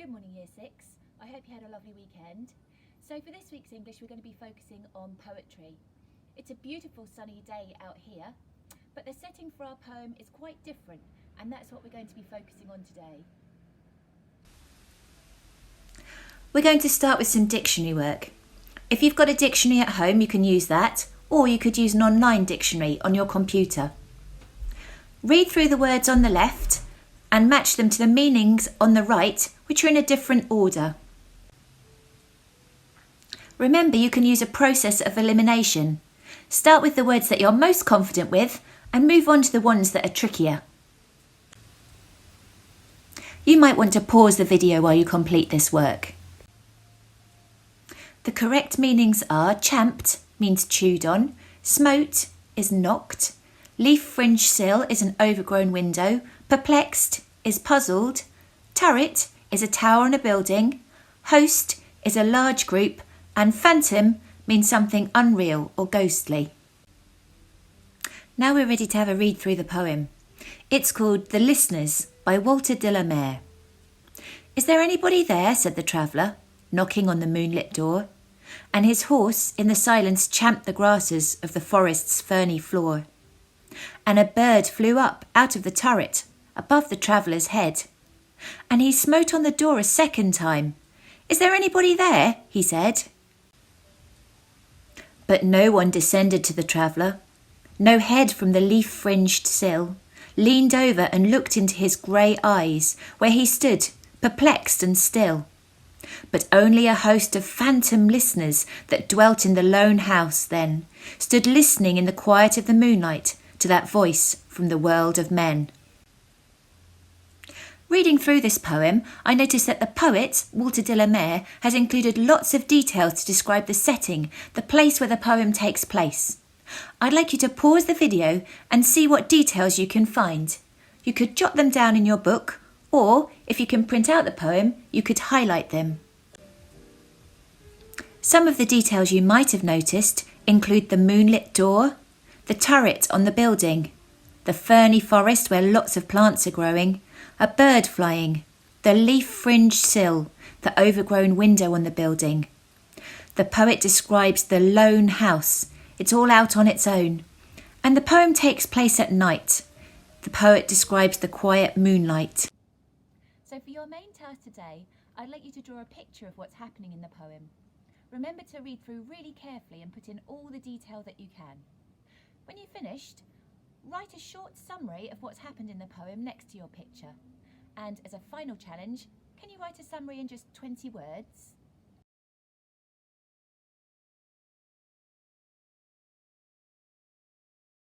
Good morning Year 6, I hope you had a lovely weekend. So for this week's English we're going to be focusing on poetry. It's a beautiful sunny day out here, but the setting for our poem is quite different, and that's what we're going to be focusing on today. We're going to start with some dictionary work. If you've got a dictionary at home you can use that, or you could use an online dictionary on your computer. Read through the words on the left and match them to the meanings on the right, which are in a different order. Remember, you can use a process of elimination. Start with the words that you're most confident with and move on to the ones that are trickier. You might want to pause the video while you complete this work. The correct meanings are champed means chewed on, smote is knocked, leaf-fringed sill is an overgrown window, perplexed is puzzled, turret is a tower on a building, host is a large group, and phantom means something unreal or ghostly. Now we're ready to have a read through the poem. It's called The Listeners by Walter de la Mare. Is there anybody there? Said the traveller, knocking on the moonlit door, and his horse in the silence champed the grasses of the forest's ferny floor. And a bird flew up out of the turret above the traveller's head, and he smote on the door a second time. Is there anybody there? He said. But no one descended to the traveller. No head from the leaf-fringed sill leaned over and looked into his grey eyes, where he stood, perplexed and still. But only a host of phantom listeners that dwelt in the lone house then stood listening in the quiet of the moonlight to that voice from the world of men. Reading through this poem, I noticed that the poet, Walter de la Mare, has included lots of details to describe the setting, the place where the poem takes place. I'd like you to pause the video and see what details you can find. You could jot them down in your book, or if you can print out the poem, you could highlight them. Some of the details you might have noticed include the moonlit door, the turret on the building, the ferny forest where lots of plants are growing, a bird flying, the leaf-fringed sill, the overgrown window on the building. The poet describes the lone house. It's all out on its own. And the poem takes place at night. The poet describes the quiet moonlight. So for your main task today, I'd like you to draw a picture of what's happening in the poem. Remember to read through really carefully and put in all the detail that you can. When you've finished, write a short summary of what's happened in the poem next to your picture. And as a final challenge, can you write a summary in just 20 words?